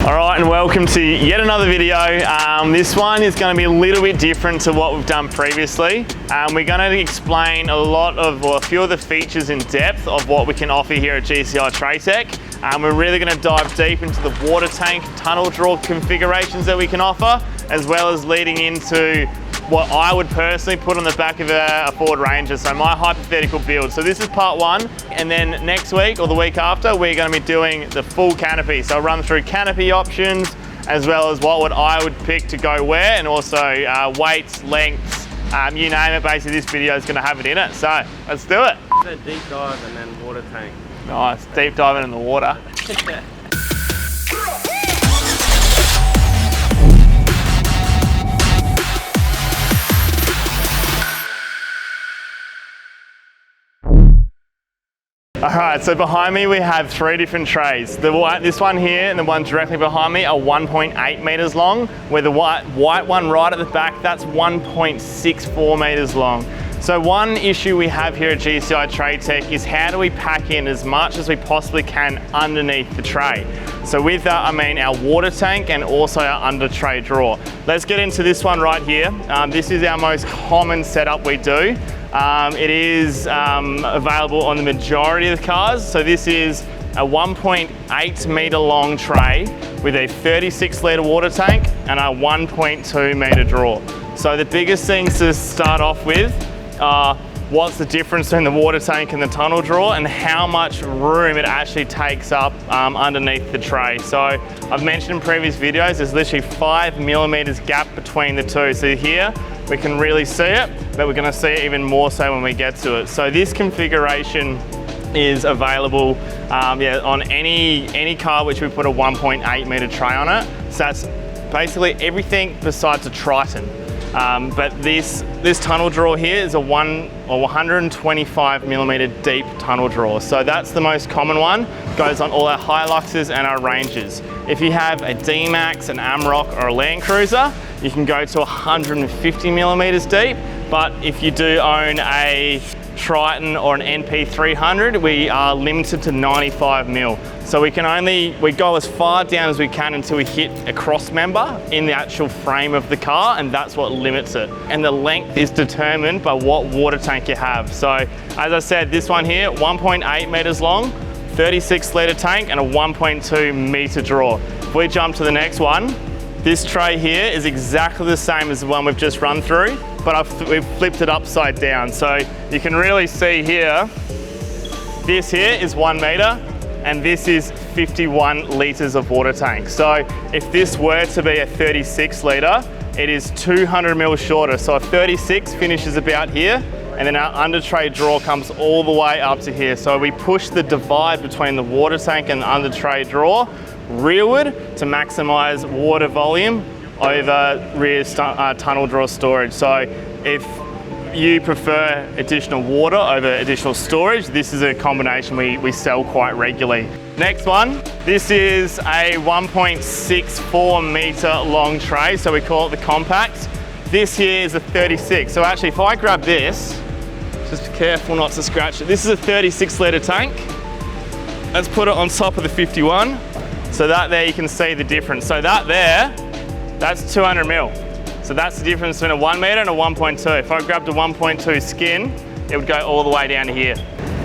All right, and welcome to yet another video. This one is going to be a little bit different to what we've done previously. We're going to explain a few of the features in depth of what we can offer here at GCI Tradetech. We're really going to dive deep into the water tank, tunnel draw configurations that we can offer, as well as leading into what I would personally put on the back of a Ford Ranger, so my hypothetical build. So this is part one, and then next week or the week after, we're going to be doing the full canopy. So I'll run through canopy options, as well as what I would pick to go where, and also weights, lengths, you name it. Basically this video is going to have it in it, so let's do it. A deep dive and then water tank. Nice, deep diving in the water. Alright, so behind me we have three different trays. This one here and the one directly behind me are 1.8 meters long, where the white one right at the back, that's 1.64 meters long. So one issue we have here at GCI Tradetech is how do we pack in as much as we possibly can underneath the tray. So with that I mean our water tank and also our under tray drawer. Let's get into this one right here. This is our most common setup we do. It is available on the majority of the cars. So this is a 1.8 meter long tray with a 36 litre water tank and a 1.2 meter drawer. So the biggest things to start off with are what's the difference between the water tank and the tunnel drawer, and how much room it actually takes up underneath the tray. So I've mentioned in previous videos, there's literally 5 millimeters gap between the two. So here we can really see it, but we're going to see it even more so when we get to it. So this configuration is available on any car which we put a 1.8 meter tray on it. So that's basically everything besides a Triton. But this tunnel drawer here is a 125 millimeter deep tunnel drawer. So that's the most common one. Goes on all our Hiluxes and our Rangers. If you have a D-Max, an Amarok or a Land Cruiser, you can go to 150 millimeters deep. But if you do own a Triton or an NP300, we are limited to 95 mil. So we go as far down as we can until we hit a cross member in the actual frame of the car, and that's what limits it. And the length is determined by what water tank you have. So as I said, this one here, 1.8 meters long, 36 litre tank and a 1.2 meter drawer. If we jump to the next one, this tray here is exactly the same as the one we've just run through, but we've flipped it upside down. So you can really see here, this here is 1 meter and this is 51 litres of water tank. So if this were to be a 36 litre, it is 200 mil shorter. So a 36 finishes about here, and then our under tray drawer comes all the way up to here. So we push the divide between the water tank and the under tray drawer rearward to maximize water volume over rear tunnel drawer storage. So if you prefer additional water over additional storage, this is a combination we sell quite regularly. Next one, this is a 1.64 meter long tray, so we call it the compact. This here is a 36. So actually if I grab this, just be careful not to scratch it. This is a 36 litre tank. Let's put it on top of the 51. So that there you can see the difference. So that there, that's 200 mil. So that's the difference between a 1 meter and a 1.2. If I grabbed a 1.2 skin, it would go all the way down to here.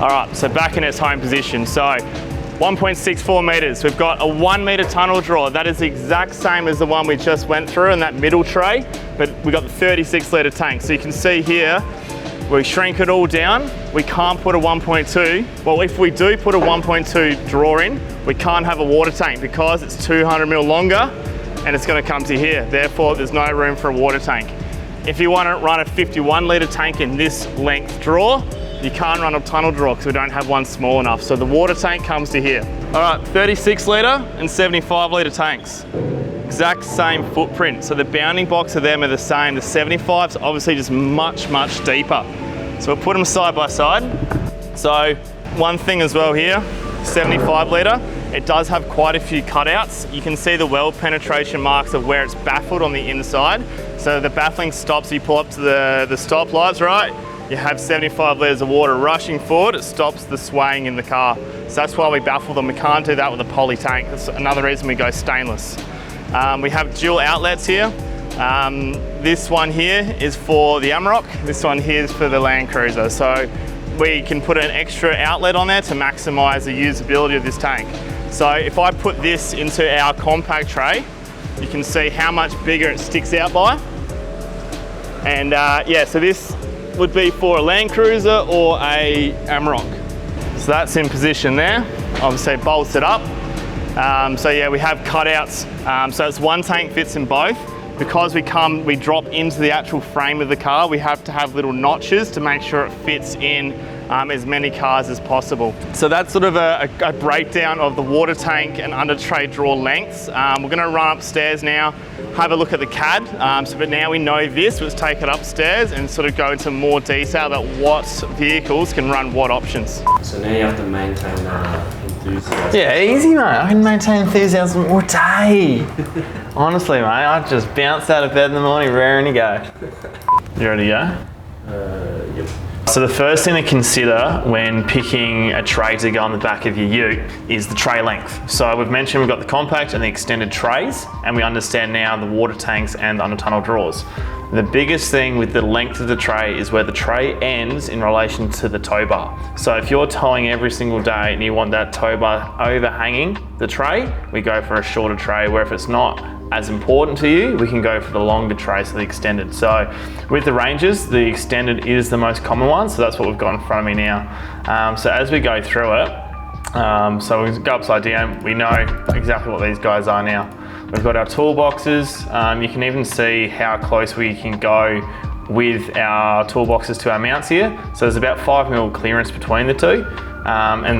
All right, so back in its home position. So 1.64 meters. We've got a 1 meter tunnel drawer. That is the exact same as the one we just went through in that middle tray, but we got the 36 litre tank. So you can see here, we shrink it all down. We can't put a 1.2. Well, if we do put a 1.2 drawer in, we can't have a water tank because it's 200 mil longer and it's going to come to here. Therefore, there's no room for a water tank. If you want to run a 51 litre tank in this length drawer, you can't run a tunnel drawer because we don't have one small enough. So the water tank comes to here. All right, 36 litre and 75 litre tanks. Exact same footprint. So the bounding box of them are the same. The 75's obviously just much, much deeper. So we'll put them side by side. So one thing as well here, 75 litre, it does have quite a few cutouts. You can see the weld penetration marks of where it's baffled on the inside. So the baffling stops, you pull up to the stop lights, right? you have 75 litres of water rushing forward, it stops the swaying in the car. So that's why we baffle them. We can't do that with a poly tank. That's another reason we go stainless. We have dual outlets here. This one here is for the Amarok. This one here is for the Land Cruiser. So we can put an extra outlet on there to maximise the usability of this tank. So if I put this into our compact tray, you can see how much bigger it sticks out by. And yeah, so this would be for a Land Cruiser or a Amarok. So that's in position there. Obviously it bolts it up. So yeah, we have cutouts. So it's one tank fits in both. Because we drop into the actual frame of the car, we have to have little notches to make sure it fits in as many cars as possible. So that's sort of a breakdown of the water tank and under tray drawer lengths. We're gonna run upstairs now, have a look at the CAD. But now we know this, let's take it upstairs and sort of go into more detail about what vehicles can run what options. So now you have to maintain enthusiasm. Yeah, easy, mate. I can maintain enthusiasm all day. Honestly, mate, I just bounce out of bed in the morning, raring to go. You ready to go? Yep. So the first thing to consider when picking a tray to go on the back of your ute is the tray length. So we've mentioned we've got the compact and the extended trays, and we understand now the water tanks and the under tunnel drawers. The biggest thing with the length of the tray is where the tray ends in relation to the tow bar. So if you're towing every single day and you want that tow bar overhanging the tray, we go for a shorter tray, where if it's not as important to you, we can go for the longer tray, so the extended. So with the Rangers, the extended is the most common one, so that's what we've got in front of me now. So as we go through it, so we go upside down, we know exactly what these guys are now. We've got our toolboxes. You can even see how close we can go with our toolboxes to our mounts here. So there's about 5mm clearance between the two, and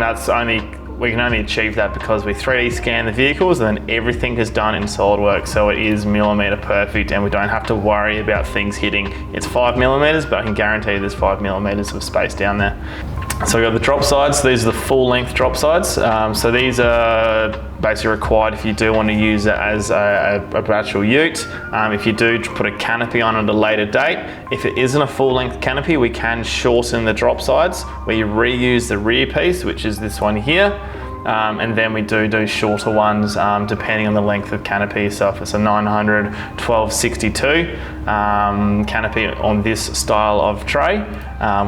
we can only achieve that because we 3D scan the vehicles and then everything is done in SolidWorks, so it is millimetre perfect and we don't have to worry about things hitting. It's 5mm, but I can guarantee there's 5mm of space down there. So we've got the drop sides. These are the full length drop sides. So these are basically required if you do want to use it as a actual ute. If you do put a canopy on at a later date, if it isn't a full length canopy, we can shorten the drop sides where you reuse the rear piece, which is this one here. And then we do shorter ones depending on the length of canopy. So if it's a 900 1262 canopy on this style of tray,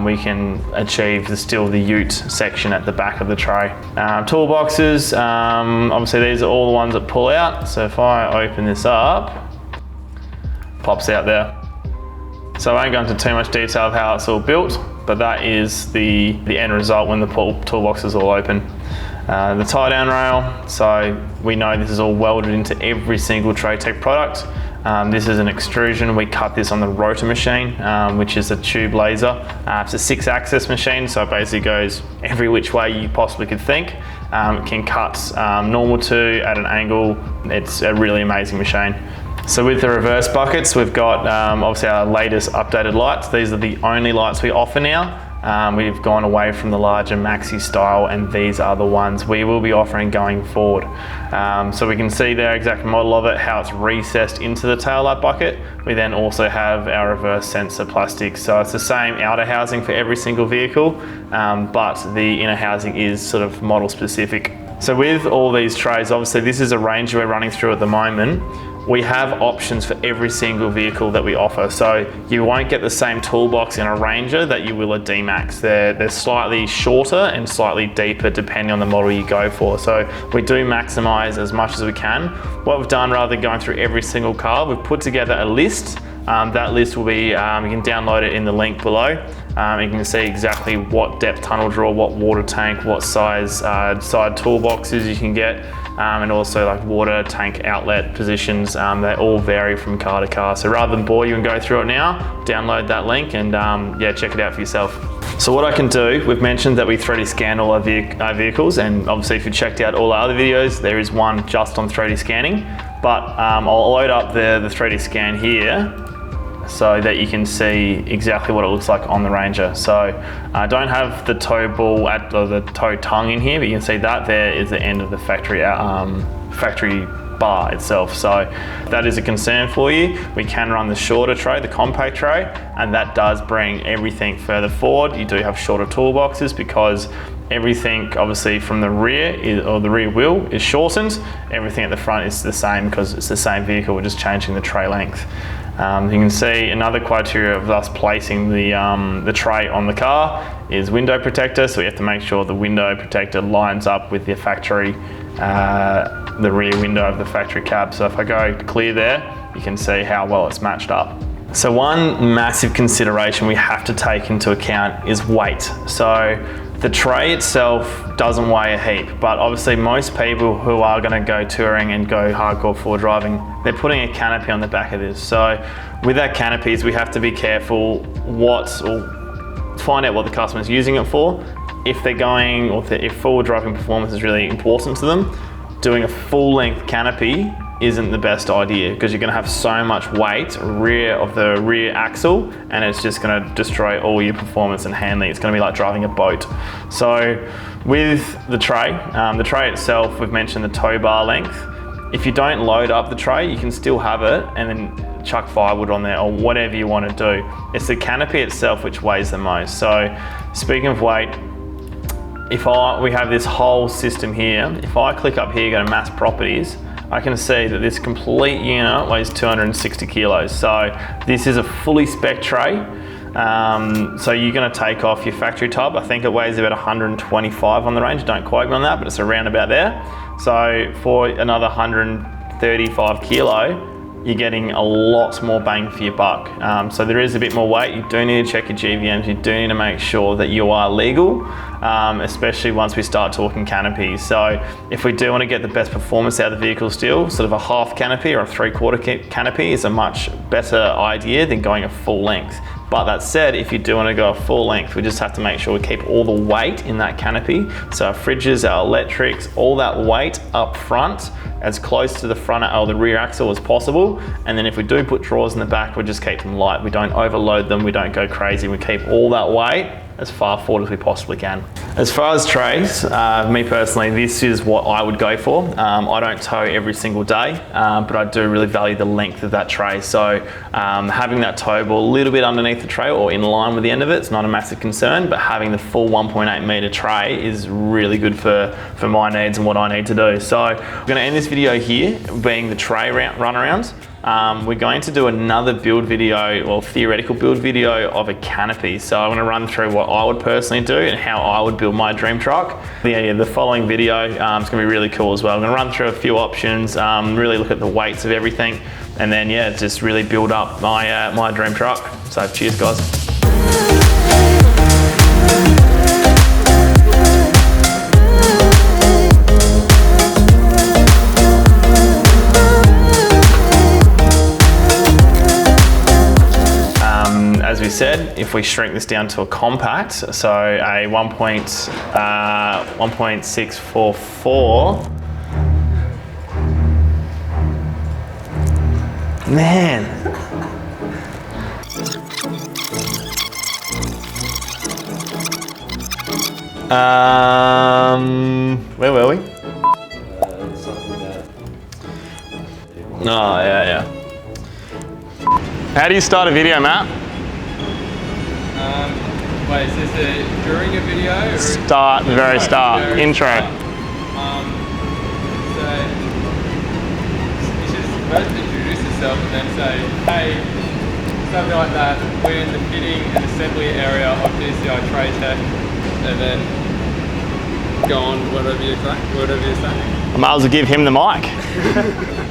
we can achieve still the ute section at the back of the tray. Toolboxes, obviously these are all the ones that pull out. So if I open this up, pops out there. So I won't go into too much detail of how it's all built, but that is the end result when the toolbox is all open. The tie down rail, so we know this is all welded into every single Tradetech product. This is an extrusion. We cut this on the rotor machine, which is a tube laser. It's a 6-axis machine, so it basically goes every which way you possibly could think. It can cut normal to at an angle. It's a really amazing machine. So with the reverse buckets, we've got obviously our latest updated lights. These are the only lights we offer now. We've gone away from the larger maxi style, and these are the ones we will be offering going forward. So we can see their exact model of it, how it's recessed into the tail light bucket. We then also have our reverse sensor plastic. So it's the same outer housing for every single vehicle, but the inner housing is sort of model specific. So with all these trays, obviously this is a range we're running through at the moment. We have options for every single vehicle that we offer. So you won't get the same toolbox in a Ranger that you will a D-Max. They're slightly shorter and slightly deeper depending on the model you go for. So we do maximize as much as we can. What we've done, rather than going through every single car, we've put together a list. That list will be, you can download it in the link below. You can see exactly what depth tunnel drawer, what water tank, what size side toolboxes you can get. And also like water tank outlet positions, they all vary from car to car. So rather than bore you and go through it now, download that link and yeah, check it out for yourself. So what I can do, we've mentioned that we 3D scan all our vehicles, and obviously if you checked out all our other videos, there is one just on 3D scanning, but I'll load up the 3D scan here so that you can see exactly what it looks like on the Ranger. So I don't have the toe ball the toe tongue in here, but you can see that there is the end of the factory bar itself. So if that is a concern for you, we can run the shorter tray, the compact tray, and that does bring everything further forward. You do have shorter toolboxes because everything obviously from the rear or the rear wheel is shortened. Everything at the front is the same because it's the same vehicle, we're just changing the tray length. You can see another criteria of us placing the tray on the car is window protector. So we have to make sure the window protector lines up with the factory, the rear window of the factory cab. So if I go clear there, you can see how well it's matched up. So one massive consideration we have to take into account is weight. So the tray itself doesn't weigh a heap, but obviously most people who are going to go touring and go hardcore four driving, they're putting a canopy on the back of this. So with our canopies, we have to be careful find out what the customer's using it for. If they're going, or if four driving performance is really important to them, doing a full length canopy isn't the best idea because you're going to have so much weight rear of the rear axle, and it's just going to destroy all your performance and handling. It's going to be like driving a boat. So with the tray itself, we've mentioned the tow bar length. If you don't load up the tray, you can still have it and then chuck firewood on there or whatever you want to do. It's the canopy itself which weighs the most. So speaking of weight, we have this whole system here. If I click up here, go to mass properties, I can see that this complete unit weighs 260 kilos. So this is a fully spec tray. So you're going to take off your factory tub. I think it weighs about 125 on the range. Don't quote me on that, but it's around about there. So for another 135 kilo, you're getting a lot more bang for your buck. So there is a bit more weight. You do need to check your GVMs. You do need to make sure that you are legal, especially once we start talking canopies. So if we do want to get the best performance out of the vehicle still, sort of a half canopy or a 3/4 canopy is a much better idea than going a full length. But that said, if you do want to go a full length, we just have to make sure we keep all the weight in that canopy. So our fridges, our electrics, all that weight up front, as close to the front or the rear axle as possible. And then if we do put drawers in the back, we just keep them light. We don't overload them, we don't go crazy. We keep all that weight as far forward as we possibly can. As far as trays, me personally, this is what I would go for. I don't tow every single day, but I do really value the length of that tray. So having that tow ball a little bit underneath the tray or in line with the end of it's not a massive concern, but having the full 1.8 meter tray is really good for my needs and what I need to do. So we're gonna end this video here, being the tray runarounds. We're going to do another build video, or theoretical build video of a canopy. So I'm going to run through what I would personally do and how I would build my dream truck. The following video is going to be really cool as well. I'm going to run through a few options, really look at the weights of everything, and then yeah, just really build up my my dream truck. So cheers guys. As we said, if we shrink this down to a compact, so a 1.644, man. Where were we? Something that. Oh, yeah. How do you start a video, Matt? Wait, is this during a video? Or Start, the very start, intro. So, you should first introduce yourself and then say, hey, something like that. We're in the fitting and assembly area of DCI Tray Tech, and then go on whatever you're saying. I might as well give him the mic.